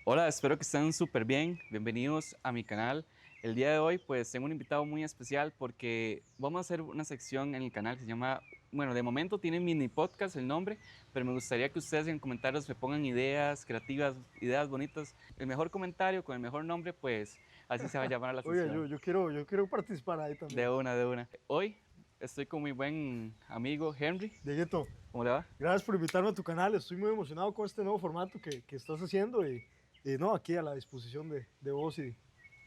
Hola, espero que estén súper bien. Bienvenidos a mi canal. El día de hoy pues tengo un invitado muy especial porque vamos a hacer una sección en el canal que se llama, bueno, de momento tiene mini podcast el nombre, pero me gustaría que ustedes en comentarios me pongan ideas creativas, ideas bonitas. El mejor comentario con el mejor nombre, pues así se va a llamar la Oye, sección. yo quiero participar ahí De también. una, de una. Hoy estoy con mi buen amigo Henry. Dieguito, ¿Cómo le va? gracias por invitarme a tu canal. Estoy muy emocionado con este nuevo formato que estás haciendo y no, aquí a la disposición de vos y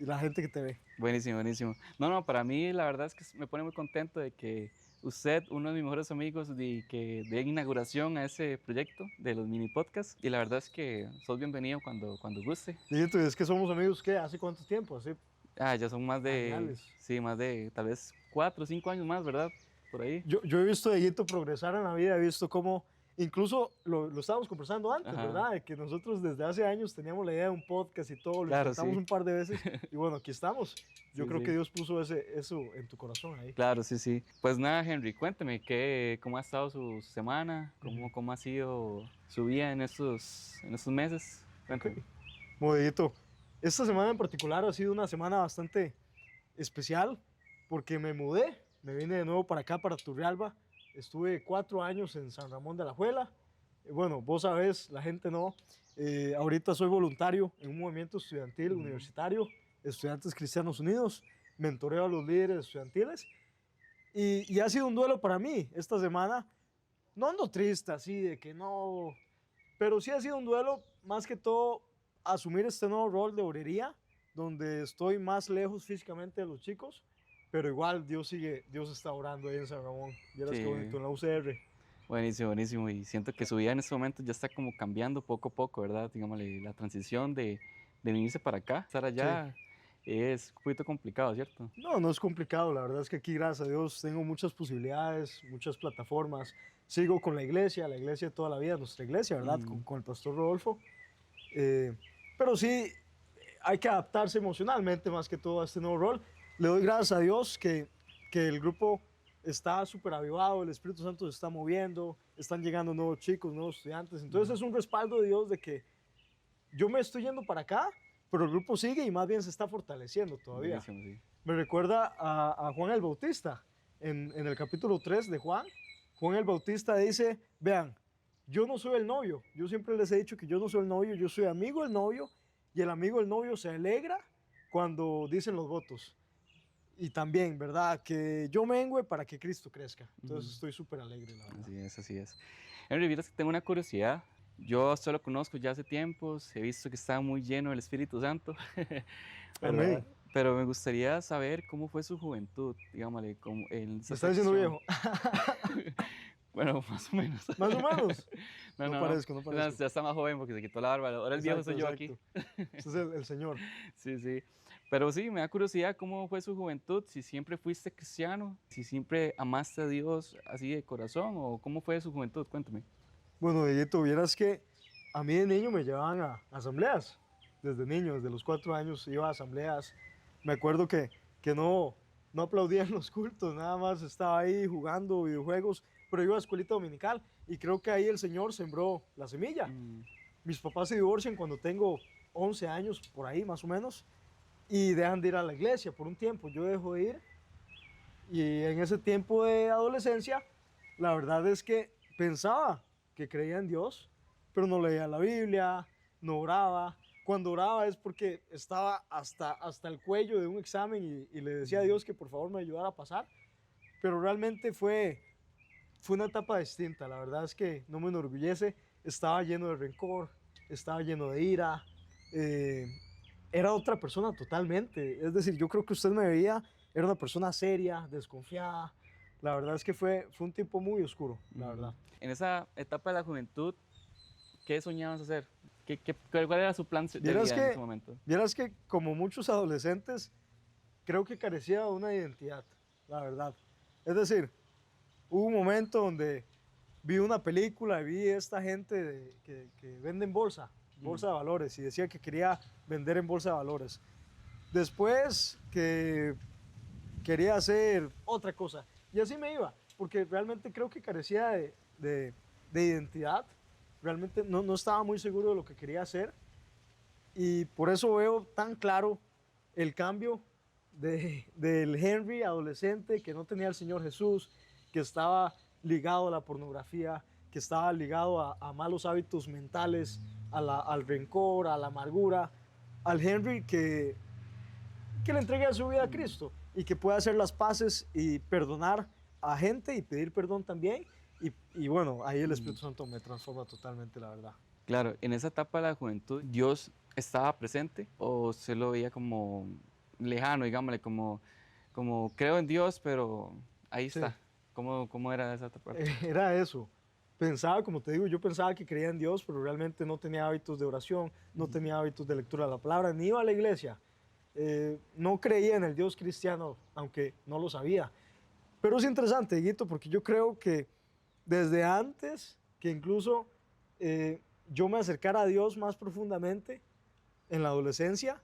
la gente que te ve. Buenísimo, buenísimo. No, no, para mí la verdad es que me pone muy contento de que usted, uno de mis mejores amigos, que dé inauguración a ese proyecto de los mini podcasts. Y la verdad es que sos bienvenido cuando guste. Dieguito, y es que somos amigos, ¿qué? ¿Hace cuánto tiempo? Hace Ah, ya son más de, añales. sí, más de tal vez 4 o 5 años más, ¿verdad? Por ahí. Yo he visto a Dieguito progresar en la vida, he visto cómo, incluso lo estábamos conversando antes, Ajá, ¿verdad? De que nosotros desde hace años teníamos la idea de un podcast y todo, lo claro, intentamos sí. un par de veces y bueno, aquí estamos. Yo Sí, creo que sí. Dios puso eso en tu corazón ahí. Claro, sí, sí. Pues nada, Henry, cuénteme cómo ha estado su semana, Ujú. cómo ha sido su vida en estos meses. Ok. Cuénteme. Modito. Esta semana en particular ha sido una semana bastante especial porque me mudé, me vine de nuevo para acá, para Turrialba. Estuve 4 años en San Ramón de Alajuela. Bueno, vos sabés, la gente no. Ahorita soy voluntario en un movimiento estudiantil Ujú. universitario, Estudiantes Cristianos Unidos. Mentoreo a los líderes estudiantiles y ha sido un duelo para mí esta semana. No ando triste así de que no, pero sí ha sido un duelo, más que todo, asumir este nuevo rol de obrería, donde estoy más lejos físicamente de los chicos, pero igual Dios está orando ahí en San Ramón. Vieras qué bonito, Sí. en la UCR. Buenísimo, buenísimo. Y siento que su vida en este momento ya está como cambiando poco a poco, ¿verdad? Digámosle, la transición de venirse para acá, estar Sí. allá, es un poquito complicado, ¿cierto? No, no es complicado, la verdad es que aquí, gracias a Dios, tengo muchas posibilidades, muchas plataformas. Sigo con la iglesia de toda la vida, nuestra iglesia, ¿verdad? Mm, Con el pastor Rodolfo. Eh, pero sí, hay que adaptarse emocionalmente más que todo a este nuevo rol. Le doy gracias a Dios que el grupo está súper avivado, el Espíritu Santo se está moviendo, están llegando nuevos chicos, nuevos estudiantes. Entonces es un respaldo de Dios de que yo me estoy yendo para acá, pero el grupo sigue y más bien se está fortaleciendo todavía. buenísimo, sí. Me recuerda a Juan el Bautista. En el capítulo 3 de Juan, Juan el Bautista dice, vean, yo no soy el novio, yo siempre les he dicho que yo no soy el novio, yo soy amigo del novio y el amigo del novio se alegra cuando dicen los votos. Y también, ¿verdad? Que yo mengüe para que Cristo crezca. Entonces Ujú. estoy súper alegre, la verdad. Así es, así es. Henry, vieras que tengo una curiosidad. Yo solo lo conozco ya hace tiempos, he visto que está muy lleno del Espíritu Santo, ¿verdad? Amén. Pero me gustaría saber cómo fue su juventud, digámosle, en Me esa está diciendo sección. viejo. Bueno, más o menos. Más o menos. No, No no, no. parezco, no No, parezco. ya está más joven porque se quitó la barba. Ahora el viejo Exacto, soy yo aquí. exacto. Este es el Señor. Sí, sí. Pero sí, me da curiosidad cómo fue su juventud, si siempre fuiste cristiano, si siempre amaste a Dios así de corazón o cómo fue su juventud, cuéntame. Bueno, Dieguito, vieras que a mí de niño me llevaban a asambleas. Desde niño, desde los 4 años iba a asambleas. Me acuerdo que no aplaudía en los cultos, nada más estaba ahí jugando videojuegos, pero iba a escuelita dominical y creo que ahí el Señor sembró la semilla. Mm, Mis papás se divorcian cuando tengo 11 años, por ahí más o menos, y dejan de ir a la iglesia por un tiempo. Yo dejo de ir y en ese tiempo de adolescencia, la verdad es que pensaba que creía en Dios, pero no leía la Biblia, no oraba. Cuando oraba es porque estaba hasta el cuello de un examen y le decía a mm, Dios que por favor me ayudara a pasar, pero realmente fue una etapa distinta. La verdad es que no me enorgullece, estaba lleno de rencor, estaba lleno de ira, eh, era otra persona totalmente. Es decir, yo creo que usted me veía, era una persona seria, desconfiada. La verdad es que fue un tiempo muy oscuro, la ujú. verdad. En esa etapa de la juventud, ¿qué soñabas hacer? ¿Cuál era su plan de Vieras vida en ese que, momento? vieras que como muchos adolescentes, creo que carecía de una identidad, la verdad. Es decir, hubo un momento donde vi una película y vi esta gente que vende en Mm, bolsa de valores, y decía que quería vender en bolsa de valores. Después que quería hacer otra cosa. Y así me iba, porque realmente creo que carecía de identidad, realmente no estaba muy seguro de lo que quería hacer. Y por eso veo tan claro el cambio del Henry adolescente que no tenía al Señor Jesús, que estaba ligado a la pornografía, que estaba ligado a malos hábitos mentales, al rencor, a la amargura, al Henry que le entregue su vida a Cristo y que pueda hacer las paces y perdonar a gente y pedir perdón también. Y bueno, ahí el Espíritu Santo me transforma totalmente, la verdad. Claro, en esa etapa de la juventud, ¿Dios estaba presente o se lo veía como lejano, digámosle, como creo en Dios, pero ahí Sí, está? ¿Cómo era esa parte? era eso. Pensaba, como te digo, yo pensaba que creía en Dios, pero realmente no tenía hábitos de oración, no tenía hábitos de lectura de la palabra, ni iba a la iglesia. No creía en el Dios cristiano, aunque no lo sabía. Pero es interesante, Guito, porque yo creo que desde antes que incluso yo me acercara a Dios más profundamente en la adolescencia,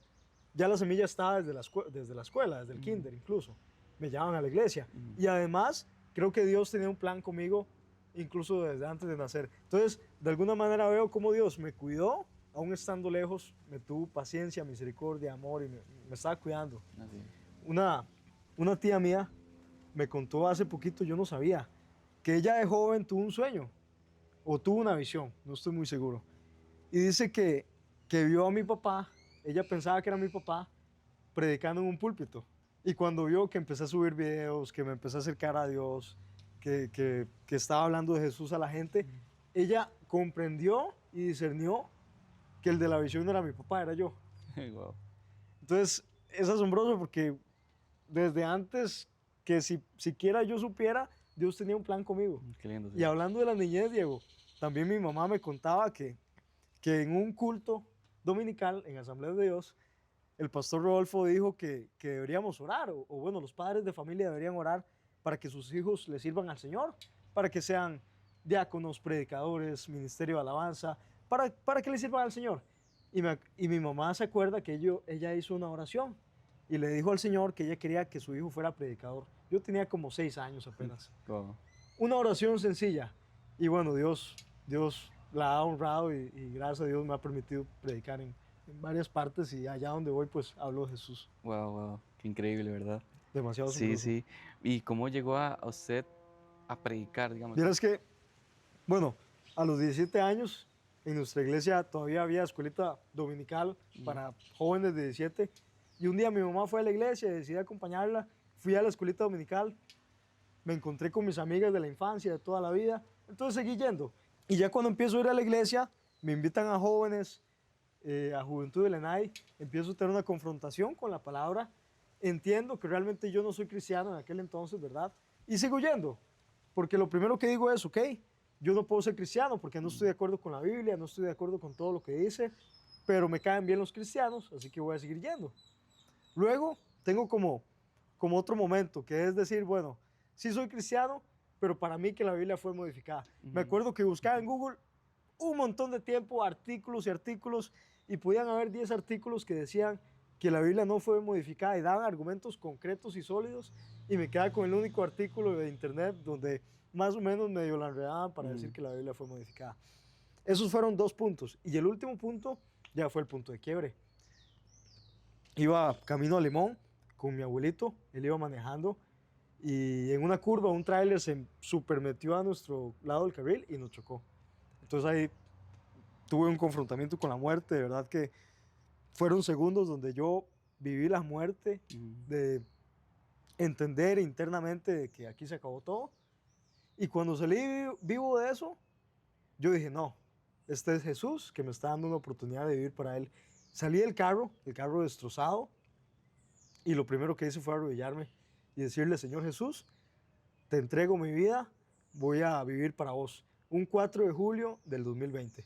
ya la semilla estaba desde la escuela, desde el kinder incluso. Me llevaban a la iglesia. Y además, creo que Dios tenía un plan conmigo incluso desde antes de nacer. Entonces, de alguna manera veo cómo Dios me cuidó, aún estando lejos, me tuvo paciencia, misericordia, amor y me estaba cuidando. Así. Una tía mía me contó hace poquito, yo no sabía, que ella de joven tuvo un sueño o tuvo una visión, no estoy muy seguro. Y dice que vio a mi papá, ella pensaba que era mi papá, predicando en un púlpito. Y cuando vio que empecé a subir videos, que me empecé a acercar a Dios, que estaba hablando de Jesús a la gente, ella comprendió y discernió que el de la visión no era mi papá, era yo. Wow. Entonces, es asombroso porque desde antes que siquiera yo supiera, Dios tenía un plan conmigo. Qué lindo. Sí. Y hablando de la niñez, Diego, también mi mamá me contaba que en un culto dominical, en Asamblea de Dios, el pastor Rodolfo dijo que deberíamos orar, o bueno, los padres de familia deberían orar para que sus hijos le sirvan al Señor, para que sean diáconos, predicadores, ministerio de alabanza, para que le sirvan al Señor. Y mi mamá se acuerda que ella hizo una oración y le dijo al Señor que ella quería que su hijo fuera predicador. Yo tenía como 6 años apenas. Wow. Una oración sencilla. Y bueno, Dios la ha honrado y gracias a Dios me ha permitido predicar en varias partes y allá donde voy pues hablo de Jesús. Wow, wow. Qué increíble, ¿verdad? Demasiado Sí, asombroso. sí. ¿Y cómo llegó a usted a predicar, digamos? Vieras que, bueno, a los 17 años en nuestra iglesia todavía había escuelita dominical para jóvenes de 17 y un día mi mamá fue a la iglesia y decidí acompañarla. Fui a la escuelita dominical, me encontré con mis amigas de la infancia, de toda la vida, entonces seguí yendo. Y ya cuando empiezo a ir a la iglesia, me invitan a jóvenes, a Juventud del ENAI, empiezo a tener una confrontación con la palabra, entiendo que realmente yo no soy cristiano en aquel entonces, ¿verdad? Y sigo yendo, porque lo primero que digo es, ok, yo no puedo ser cristiano porque no estoy de acuerdo con la Biblia, no estoy de acuerdo con todo lo que dice, pero me caen bien los cristianos, así que voy a seguir yendo. Luego tengo como otro momento, que es decir, bueno, sí soy cristiano, pero para mí que la Biblia fue modificada. Me acuerdo que buscaba en Google un montón de tiempo artículos y artículos y podían haber 10 artículos que decían que la Biblia no fue modificada y daban argumentos concretos y sólidos y me quedaba con el único artículo de internet donde más o menos medio la enredaban para decir que la Biblia fue modificada. Esos fueron 2 puntos y el último punto ya fue el punto de quiebre. Iba camino a Limón con mi abuelito, él iba manejando y en una curva un tráiler se super metió a nuestro lado del carril y nos chocó. Entonces ahí tuve un confrontamiento con la muerte, de verdad que fueron segundos donde yo viví la muerte, de entender internamente de que aquí se acabó todo. Y cuando salí vivo de eso, yo dije, no, este es Jesús que me está dando una oportunidad de vivir para Él. Salí del carro, el carro destrozado, y lo primero que hice fue arrodillarme y decirle, Señor Jesús, te entrego mi vida, voy a vivir para vos. Un 4 de julio del 2020.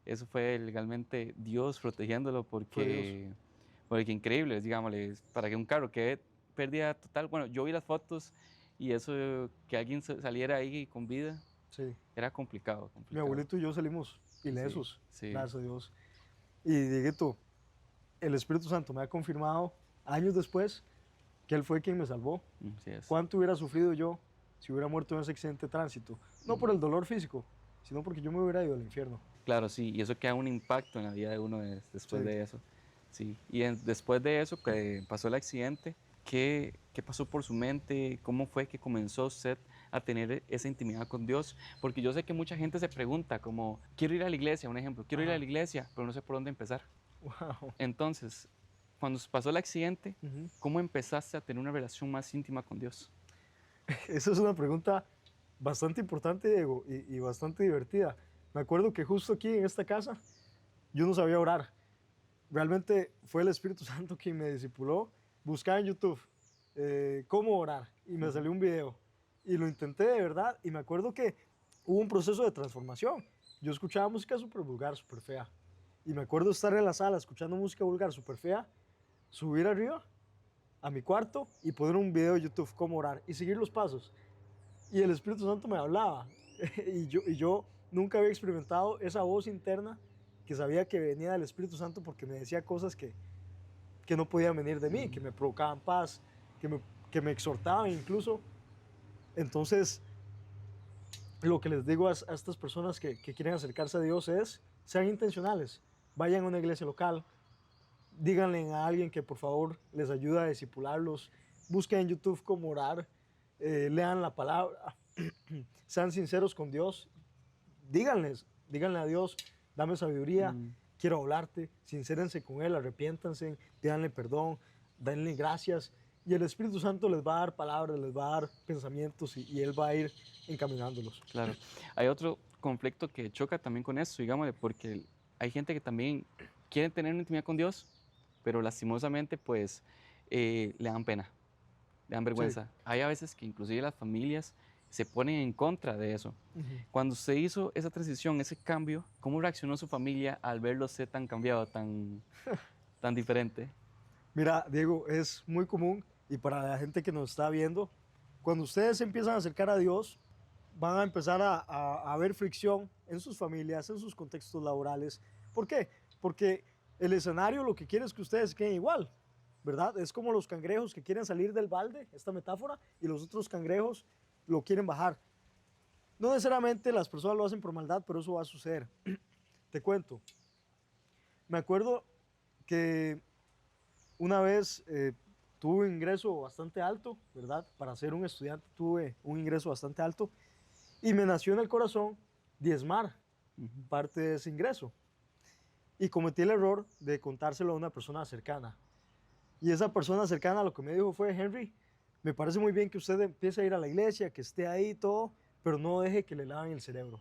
Eso fue legalmente Dios protegiéndolo Fue Dios. porque increíble, digámosle, para que un carro quede pérdida total. Bueno, yo vi las fotos y eso, que alguien saliera ahí con vida, Sí. era complicado, Mi complicado. abuelito y yo salimos ilesos, Sí. gracias a Dios. Y Dieguito, el Espíritu Santo me ha confirmado años después que Él fue quien me salvó. Así es. ¿Cuánto hubiera sufrido yo si hubiera muerto en ese accidente de tránsito? No por el dolor físico, sino porque yo me hubiera ido al infierno. Claro, sí, y eso queda un impacto en la vida de uno después Sí. de eso. Sí, y después de eso, que pasó el accidente, ¿qué pasó por su mente? ¿Cómo fue que comenzó usted a tener esa intimidad con Dios? Porque yo sé que mucha gente se pregunta como, quiero ir a la iglesia, un ejemplo, quiero ir a Ajá. la iglesia, pero no sé por dónde empezar. Wow. Entonces, cuando pasó el accidente, Ujú. ¿cómo empezaste a tener una relación más íntima con Dios? Esa es una pregunta bastante importante, Diego, y bastante divertida. Me acuerdo que justo aquí en esta casa yo no sabía orar. Realmente fue el Espíritu Santo quien me discipuló. Buscaba en YouTube cómo orar y me Ujú. salió un video. Y lo intenté de verdad y me acuerdo que hubo un proceso de transformación. Yo escuchaba música súper vulgar, súper fea. Y me acuerdo estar en la sala escuchando música vulgar, súper fea, subir arriba a mi cuarto y poner un video de YouTube cómo orar y seguir los pasos. Y el Espíritu Santo me hablaba. Y yo nunca había experimentado esa voz interna que sabía que venía del Espíritu Santo porque me decía cosas que no podían venir de mí, que Mm. me provocaban paz, que me exhortaban incluso. Entonces, lo que les digo a estas personas que quieren acercarse a Dios es, sean intencionales, vayan a una iglesia local, díganle a alguien que por favor les ayude a discipularlos, busquen en YouTube cómo orar, lean la palabra, sean sinceros con Dios, díganle a Dios, dame sabiduría, Mm. quiero hablarte, sincérense con Él, arrepiéntanse, pídanle perdón, denle gracias, y el Espíritu Santo les va a dar palabras, les va a dar pensamientos y Él va a ir encaminándolos. Claro. Hay otro conflicto que choca también con eso, digamos, porque hay gente que también quiere tener una intimidad con Dios, pero lastimosamente, pues, le dan pena, le dan Sí. vergüenza. Hay a veces que inclusive las familias se ponen en contra de eso. Ujú. Cuando usted hizo esa transición, ese cambio, ¿cómo reaccionó su familia al verlo usted tan cambiado, tan diferente? Mira, Diego, es muy común y para la gente que nos está viendo, cuando ustedes se empiezan a acercar a Dios, van a empezar a ver fricción en sus familias, en sus contextos laborales. ¿Por qué? Porque el escenario lo que quiere es que ustedes queden igual, ¿verdad? Es como los cangrejos que quieren salir del balde, esta metáfora, y los otros cangrejos lo quieren bajar. No necesariamente las personas lo hacen por maldad, pero eso va a suceder. Te cuento. Me acuerdo que una vez tuve un ingreso bastante alto, ¿verdad? Para ser un estudiante tuve un ingreso bastante alto y me nació en el corazón diezmar Ujú. parte de ese ingreso. Y cometí el error de contárselo a una persona cercana. Y esa persona cercana lo que me dijo fue, Henry, me parece muy bien que usted empiece a ir a la iglesia, que esté ahí y todo, pero no deje que le laven el cerebro.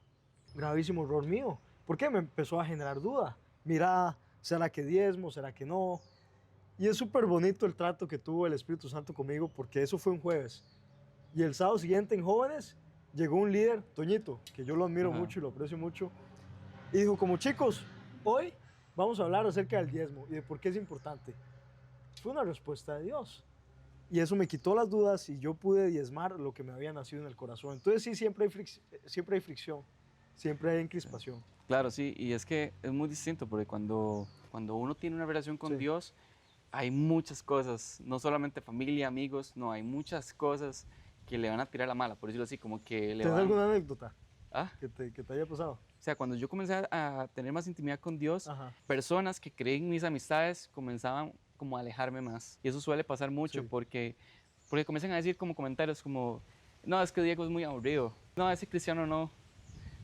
Gravísimo error mío. ¿Por qué? Me empezó a generar duda. Mira, ¿será que diezmo? ¿Será que no? Y es súper bonito el trato que tuvo el Espíritu Santo conmigo porque eso fue un jueves. Y el sábado siguiente en Jóvenes llegó un líder, Toñito, que yo lo admiro Ajá. mucho y lo aprecio mucho, y dijo como chicos, hoy vamos a hablar acerca del diezmo y de por qué es importante. Fue una respuesta de Dios. Y eso me quitó las dudas y yo pude diezmar lo que me había nacido en el corazón. Entonces sí, siempre hay fricción, siempre hay encrispación. Claro, sí, y es que es muy distinto porque cuando uno tiene una relación con Sí. Dios, hay muchas cosas, no solamente familia, amigos, no, hay muchas cosas que le van a tirar la mala, por decirlo así, como que le ¿Tienes van, alguna anécdota ah, que te haya pasado? o sea, cuando yo comencé a tener más intimidad con Dios, Ajá, personas que creen mis amistades comenzaban como a alejarme más. Y eso suele pasar mucho sí. porque comienzan a decir como comentarios como, no, es que Diego es muy aburrido, no, ese cristiano no,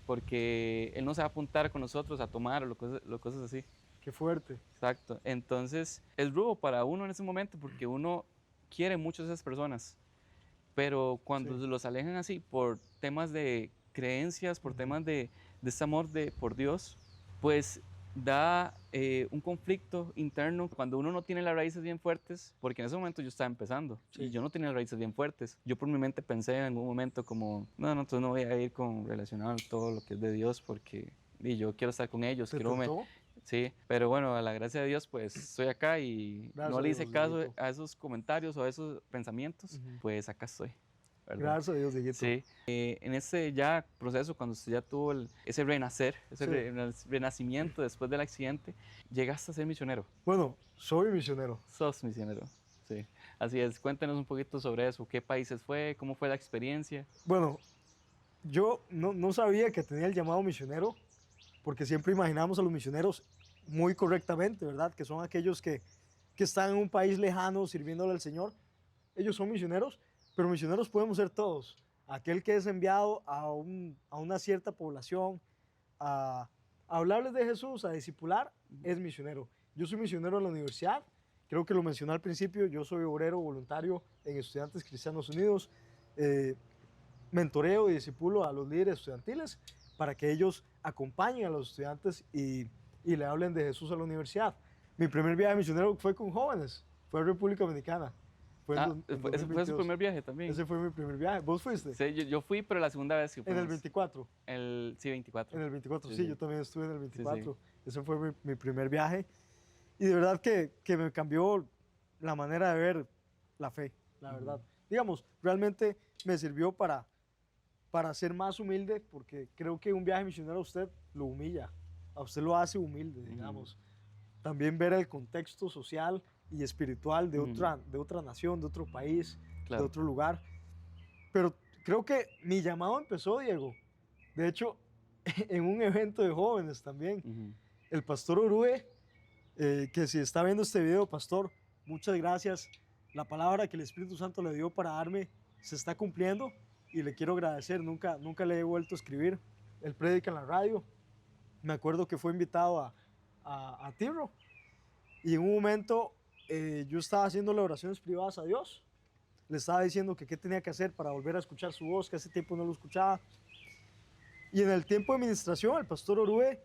porque él no se va a apuntar con nosotros a tomar o cosas así. Qué fuerte. Exacto. Entonces, es rudo para uno en ese momento porque uno quiere mucho a esas personas, pero cuando Sí. los alejan así por temas de creencias, por Ujú. temas de ese amor por Dios, pues da un conflicto interno cuando uno no tiene las raíces bien fuertes, porque en ese momento yo estaba empezando y Sí. yo no tenía las raíces bien fuertes. Yo por mi mente pensé en algún momento como, no, no, entonces no voy a ir con relacionado a todo lo que es de Dios porque y yo quiero estar con ellos, ¿Te quiero tentó? sí, pero bueno, a la gracia de Dios, pues estoy acá y Gracias no a le hice Dios, caso Dieguito. a esos comentarios o a esos pensamientos, Ujú. pues acá estoy, ¿verdad? Gracias a Dios, Dieguito. Sí, en ese ya proceso, cuando usted ya tuvo ese renacer, ese Sí. renacimiento después del accidente, llegaste a ser misionero, Bueno, soy misionero. sos misionero, sí. Así es, cuéntenos un poquito sobre eso, qué países fue, cómo fue la experiencia. Bueno, yo no sabía que tenía el llamado misionero porque siempre imaginamos a los misioneros muy correctamente, ¿verdad? Que son aquellos que están en un país lejano sirviéndole al Señor. Ellos son misioneros, pero misioneros podemos ser todos. Aquel que es enviado a una cierta población a hablarles de Jesús, a discipular, es misionero. Yo soy misionero en la universidad, creo que lo mencioné al principio, yo soy obrero voluntario en Estudiantes Cristianos Unidos, mentoreo y discipulo a los líderes estudiantiles para que ellos acompañen a los estudiantes y le hablen de Jesús a la universidad. Mi primer viaje misionero fue con jóvenes, fue a República Dominicana. Ese fue su primer viaje también. Ese fue mi primer viaje. ¿Vos fuiste? Sí, yo fui, pero la segunda vez que En el 24. Sí, 24. En el 24, Sí, sí, sí. yo también estuve en el 24. Sí. Ese fue mi primer viaje. Y de verdad que me cambió la manera de ver la fe, la verdad. Digamos, realmente me sirvió para ser más humilde, porque creo que un viaje misionero a usted lo humilla, a usted lo hace humilde, digamos. También ver el contexto social y espiritual de otra nación, de otro país, Claro. de otro lugar. Pero creo que mi llamado empezó, Diego. De hecho, en un evento de jóvenes también. El pastor Orue, que si está viendo este video, pastor, muchas gracias. La palabra que el Espíritu Santo le dio para darme se está cumpliendo y le quiero agradecer. Nunca le he vuelto a escribir. Él predica en la radio. Me acuerdo que fue invitado a Tiro y en un momento yo estaba haciéndole oraciones privadas a Dios. Le estaba diciendo que qué tenía que hacer para volver a escuchar su voz, que hace tiempo no lo escuchaba. Y en el tiempo de administración, el pastor Orue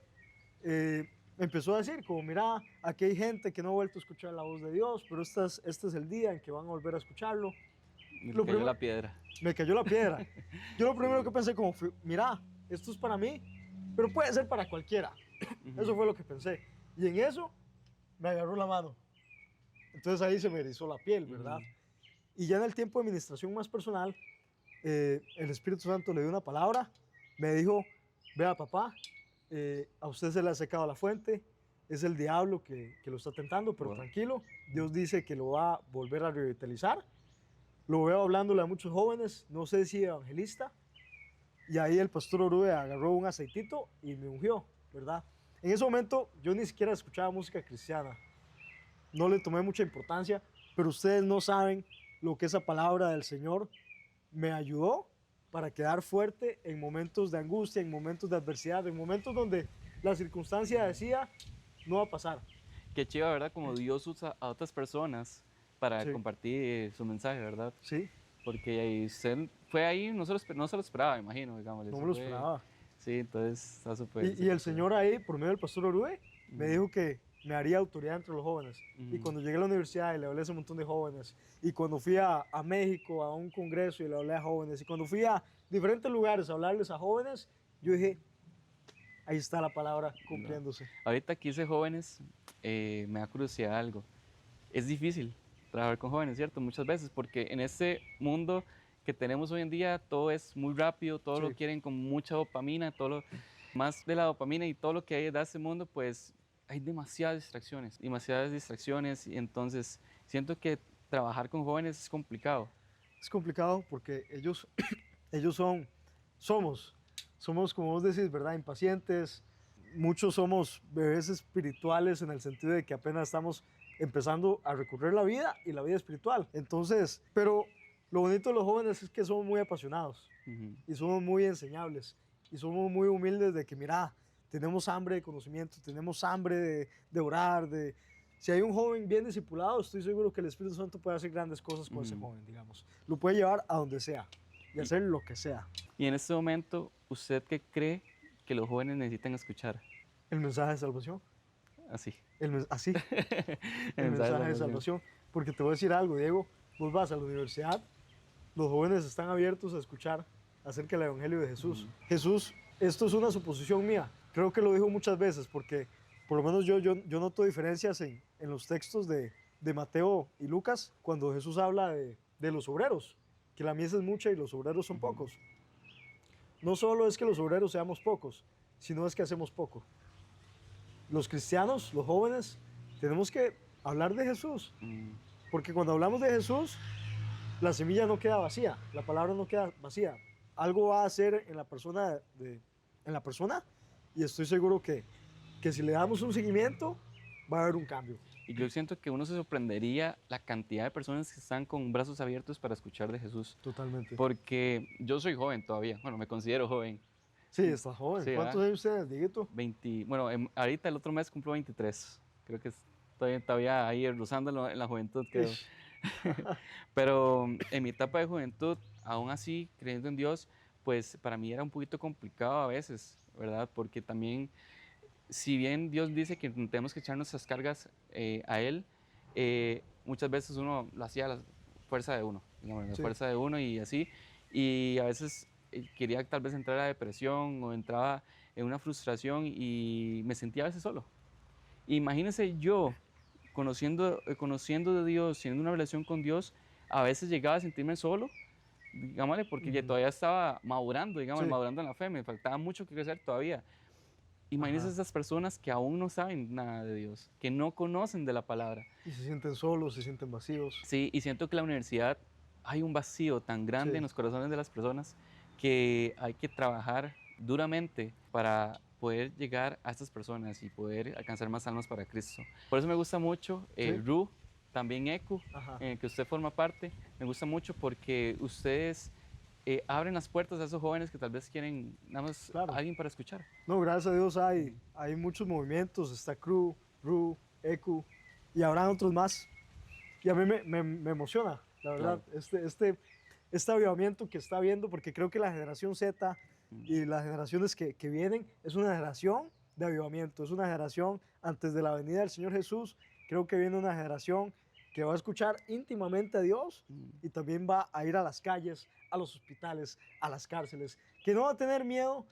empezó a decir, como, mira, aquí hay gente que no ha vuelto a escuchar la voz de Dios, pero este es el día en que van a volver a escucharlo. Me cayó la piedra. Me cayó la piedra. Yo lo primero que pensé como, mira, esto es para mí, pero puede ser para cualquiera. Eso fue lo que pensé. Y en eso me agarró la mano. Entonces ahí se me erizó la piel, ¿verdad? Y ya en el tiempo de administración más personal, el Espíritu Santo le dio una palabra, me dijo, vea papá, a usted se le ha secado la fuente, es el diablo que lo está tentando, pero tranquilo, Dios dice que lo va a volver a revitalizar. Lo veo hablándole a muchos jóvenes, no sé si evangelista, y ahí el pastor Orue agarró un aceitito y me ungió, ¿verdad? En ese momento yo ni siquiera escuchaba música cristiana, no le tomé mucha importancia, pero ustedes no saben lo que esa palabra del Señor me ayudó para quedar fuerte en momentos de angustia, en momentos de adversidad, en momentos donde la circunstancia decía, no va a pasar. Qué chiva, ¿verdad? Como Dios usa a otras personas para compartir su mensaje, ¿verdad? Sí. Porque usted fue ahí, no se lo esperaba, imagino, digamos. No me lo esperaba. Sí, entonces está súper. Y el Señor ahí, por medio del pastor Orue, me dijo que me haría autoridad entre los jóvenes. Y cuando llegué a la universidad y le hablé a ese montón de jóvenes, y cuando fui a México a un congreso y le hablé a jóvenes, y cuando fui a diferentes lugares a hablarles a jóvenes, yo dije, ahí está la palabra cumpliéndose. Ahorita que hice jóvenes, me da curiosidad algo. Es difícil trabajar con jóvenes, ¿cierto? Muchas veces, porque en este mundo que tenemos hoy en día, todo es muy rápido, todo lo quieren con mucha dopamina, más de la dopamina y todo lo que hay de este mundo, pues hay demasiadas distracciones, y entonces siento que trabajar con jóvenes es complicado. Es complicado porque ellos somos, como vos decís, ¿verdad? Impacientes. Muchos somos bebés espirituales en el sentido de que apenas estamos empezando a recorrer la vida y la vida espiritual. Entonces, pero lo bonito de los jóvenes es que somos muy apasionados y somos muy enseñables y somos muy humildes de que, mira, tenemos hambre de conocimiento, tenemos hambre de orar, si hay un joven bien discipulado, estoy seguro que el Espíritu Santo puede hacer grandes cosas con ese joven, digamos. Lo puede llevar a donde sea y hacer lo que sea. Y en este momento, ¿usted qué cree que los jóvenes necesitan escuchar? El mensaje de salvación. Así. El mensaje de salvación. Porque te voy a decir algo, Diego, vos vas a la universidad, los jóvenes están abiertos a escuchar acerca del Evangelio de Jesús. Jesús, esto es una suposición mía, creo que lo dijo muchas veces, porque por lo menos yo noto diferencias en los textos de Mateo y Lucas, cuando Jesús habla de los obreros, que la mies es mucha y los obreros son pocos. No solo es que los obreros seamos pocos, sino es que hacemos poco. Los cristianos, los jóvenes, tenemos que hablar de Jesús, porque cuando hablamos de Jesús, la semilla no queda vacía, la palabra no queda vacía. Algo va a hacer en la persona y estoy seguro que si le damos un seguimiento, va a haber un cambio. Y yo siento que uno se sorprendería la cantidad de personas que están con brazos abiertos para escuchar de Jesús. Totalmente. Porque yo soy joven todavía, bueno, me considero joven. Sí, está joven. Sí, ¿Cuántos ¿verdad? años tienes, Dieguito? 20, bueno, ahorita el otro mes cumplo 23. Creo que todavía ahí rozando en la juventud, creo. Ish. Pero en mi etapa de juventud, aún así, creyendo en Dios, pues para mí era un poquito complicado a veces, ¿verdad? Porque también, si bien Dios dice que tenemos que echar nuestras cargas a Él, muchas veces uno lo hacía a la fuerza de uno, digamos, la Sí. fuerza de uno y así. Y a veces quería tal vez entrar a depresión o entraba en una frustración y me sentía a veces solo. Imagínense yo conociendo de Dios, teniendo una relación con Dios, a veces llegaba a sentirme solo, digámosle, porque ya Ujú. todavía estaba madurando, digamos, Sí. madurando en la fe, me faltaba mucho que crecer todavía. Imagínense Ajá. esas personas que aún no saben nada de Dios, que no conocen de la palabra. Y se sienten solos, se sienten vacíos. Sí, y siento que en la universidad hay un vacío tan grande en Sí. los corazones de las personas que hay que trabajar duramente para poder llegar a estas personas y poder alcanzar más almas para Cristo. Por eso me gusta mucho Sí. RU, también ECU, Ajá. en el que usted forma parte. Me gusta mucho porque ustedes abren las puertas a esos jóvenes que tal vez quieren nada más Claro. a alguien para escuchar. No, gracias a Dios hay muchos movimientos. Está CRU, RU, ECU y habrán otros más. Y a mí me emociona, la verdad, este avivamiento que está viendo, porque creo que la generación Z y las generaciones que vienen es una generación de avivamiento, es una generación antes de la venida del Señor Jesús. Creo que viene una generación que va a escuchar íntimamente a Dios y también va a ir a las calles, a los hospitales, a las cárceles, que no va a tener miedo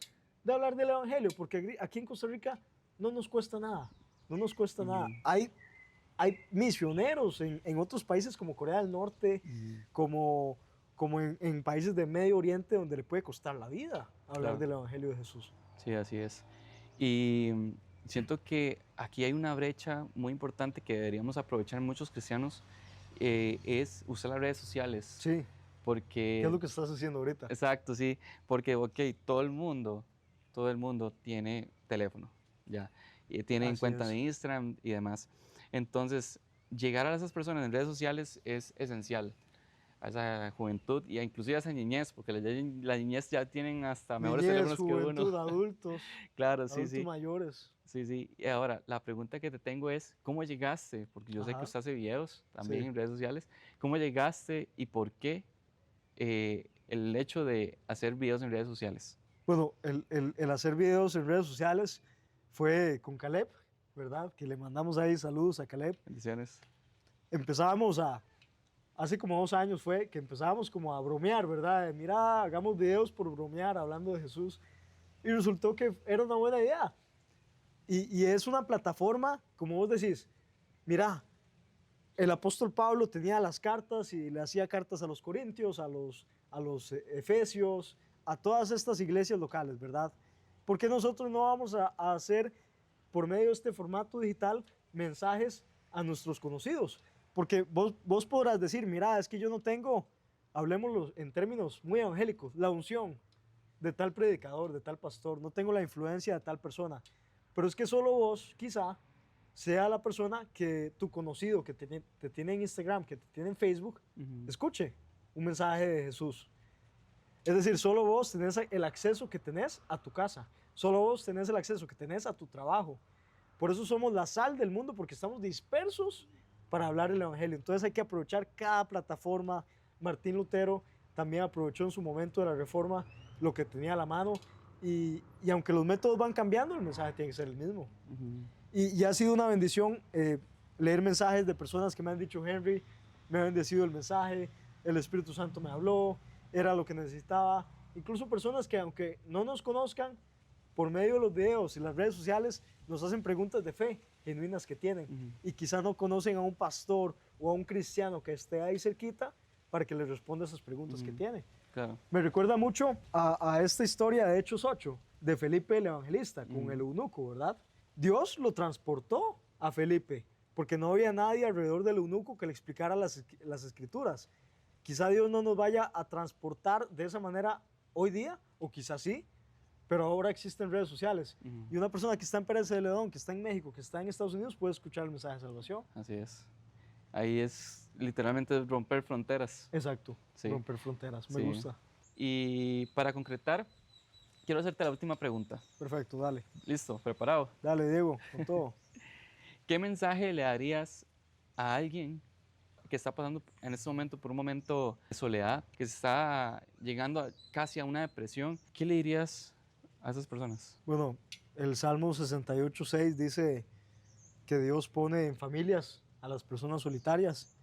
de hablar del Evangelio, porque aquí en Costa Rica no nos cuesta nada, no nos cuesta nada. Hay misioneros en otros países como Corea del Norte, como en países de Medio Oriente, donde le puede costar la vida hablar Claro. del Evangelio de Jesús. Sí, así es. Y siento que aquí hay una brecha muy importante que deberíamos aprovechar muchos cristianos, es usar las redes sociales. Sí, Porque, ¿qué es lo que estás haciendo ahorita? exacto, sí, porque, ok, todo el mundo tiene teléfono, ya, y tienen Así cuenta de es. Instagram y demás. Entonces, llegar a esas personas en redes sociales es esencial, a esa juventud y inclusive a esa niñez, porque la niñez ya tienen hasta mejores Niñez, teléfonos que uno. juventud, adultos, Claro, sí, adultos sí, mayores. sí, sí. Y ahora, la pregunta que te tengo es, ¿cómo llegaste? Porque yo sé que Ajá, usted hace videos también sí. en redes sociales. ¿Cómo llegaste y por qué el hecho de hacer videos en redes sociales? Bueno, el hacer videos en redes sociales fue con Caleb, ¿verdad? Que le mandamos ahí saludos a Caleb. Bendiciones. Empezábamos hace como 2 años fue que empezábamos como a bromear, ¿verdad? De, mira, hagamos videos por bromear hablando de Jesús. Y resultó que era una buena idea. Y es una plataforma, como vos decís, mira, el apóstol Pablo tenía las cartas y le hacía cartas a los corintios, a los efesios, a todas estas iglesias locales, ¿verdad? ¿Por qué nosotros no vamos a hacer, por medio de este formato digital, mensajes a nuestros conocidos? Porque vos podrás decir, mira, es que yo no tengo, hablemoslo en términos muy evangélicos, la unción de tal predicador, de tal pastor, no tengo la influencia de tal persona, pero es que solo vos, quizá, sea la persona que tu conocido, que te tiene en Instagram, que te tiene en Facebook, escuche un mensaje de Jesús. Es decir, solo vos tenés el acceso que tenés a tu casa, solo vos tenés el acceso que tenés a tu trabajo. Por eso somos la sal del mundo, porque estamos dispersos para hablar el Evangelio. Entonces hay que aprovechar cada plataforma. Martín Lutero también aprovechó en su momento de la Reforma lo que tenía a la mano. Y aunque los métodos van cambiando, el mensaje tiene que ser el mismo. Y ha sido una bendición leer mensajes de personas que me han dicho, Henry, me ha bendecido el mensaje, el Espíritu Santo me habló, era lo que necesitaba. Incluso personas que aunque no nos conozcan, por medio de los videos y las redes sociales, nos hacen preguntas de fe genuinas que tienen. Y quizás no conocen a un pastor o a un cristiano que esté ahí cerquita para que les responda esas preguntas que tiene. Claro. Me recuerda mucho a esta historia de Hechos 8, de Felipe el Evangelista, con el eunuco, ¿verdad? Dios lo transportó a Felipe, porque no había nadie alrededor del eunuco que le explicara las escrituras. Quizá Dios no nos vaya a transportar de esa manera hoy día, o quizás sí, pero ahora existen redes sociales. Ujú. Y una persona que está en Pérez de León, que está en México, que está en Estados Unidos, puede escuchar el mensaje de salvación. Así es. Ahí es literalmente romper fronteras. Exacto, Sí. romper fronteras, me Sí. gusta. Y para concretar, quiero hacerte la última pregunta. Perfecto, dale. Listo, preparado. Dale, Diego, con todo. ¿Qué mensaje le darías a alguien que está pasando en este momento por un momento de soledad, que se está llegando casi a una depresión? ¿Qué le dirías a esas personas? Bueno, el Salmo 68:6 dice que Dios pone en familias a las personas solitarias,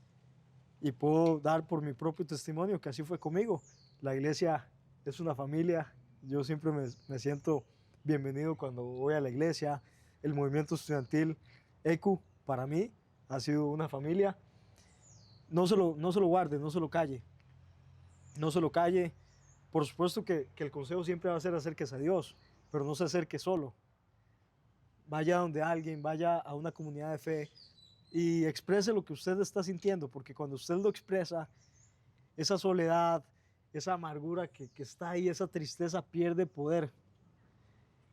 y puedo dar por mi propio testimonio que así fue conmigo. La iglesia es una familia, yo siempre me siento bienvenido cuando voy a la iglesia. El movimiento estudiantil ECU para mí ha sido una familia. No se lo guarde, no se lo calle, no se lo calle. Por supuesto que el consejo siempre va a ser acérquese a Dios, pero no se acerque solo. Vaya donde alguien, vaya a una comunidad de fe y exprese lo que usted está sintiendo, porque cuando usted lo expresa, esa soledad, esa amargura que está ahí, esa tristeza pierde poder.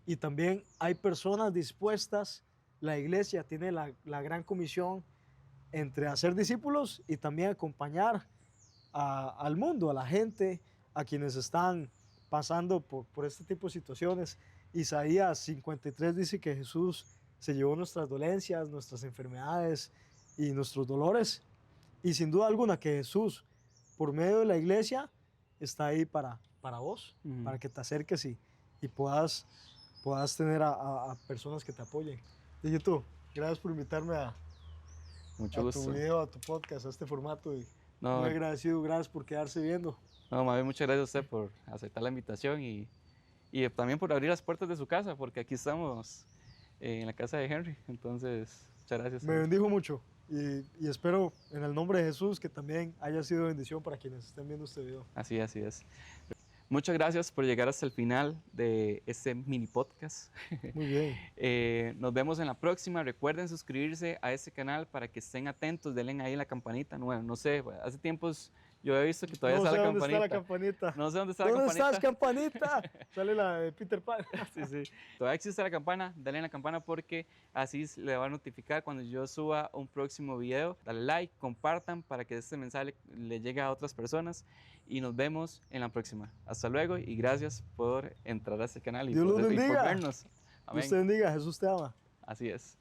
Y también hay personas dispuestas, la iglesia tiene la gran comisión entre hacer discípulos y también acompañar al mundo, a la gente, a quienes están pasando por este tipo de situaciones. Isaías 53 dice que Jesús se llevó nuestras dolencias, nuestras enfermedades y nuestros dolores. Y sin duda alguna que Jesús, por medio de la iglesia, está ahí para vos, Ujú. para que te acerques y puedas tener a personas que te apoyen. Y YouTube, gracias por invitarme Mucho a gusto. tu video, a tu podcast, a este formato. Y No, muy agradecido, gracias por quedarse viendo. no, más bien muchas gracias a usted por aceptar la invitación y también por abrir las puertas de su casa, porque aquí estamos en la casa de Henry. Entonces, muchas gracias. Me bendijo mucho y espero en el nombre de Jesús que también haya sido bendición para quienes estén viendo este video. Así es. Muchas gracias por llegar hasta el final de este mini podcast. Muy bien. Nos vemos en la próxima. Recuerden suscribirse a este canal para que estén atentos. Denle ahí la campanita. Bueno, no sé, hace tiempos yo he visto que todavía No está sé la dónde campanita. está la campanita. No sé dónde está la ¿Dónde campanita. estás, campanita? Sale la de Peter Pan. Sí. Todavía existe la campana, dale en la campana porque así le va a notificar cuando yo suba un próximo video. Dale like, compartan para que este mensaje le llegue a otras personas y nos vemos en la próxima. Hasta luego y gracias por entrar a este canal y Dios los por bendiga. vernos. Amén. Dios te bendiga, Jesús te ama. Así es.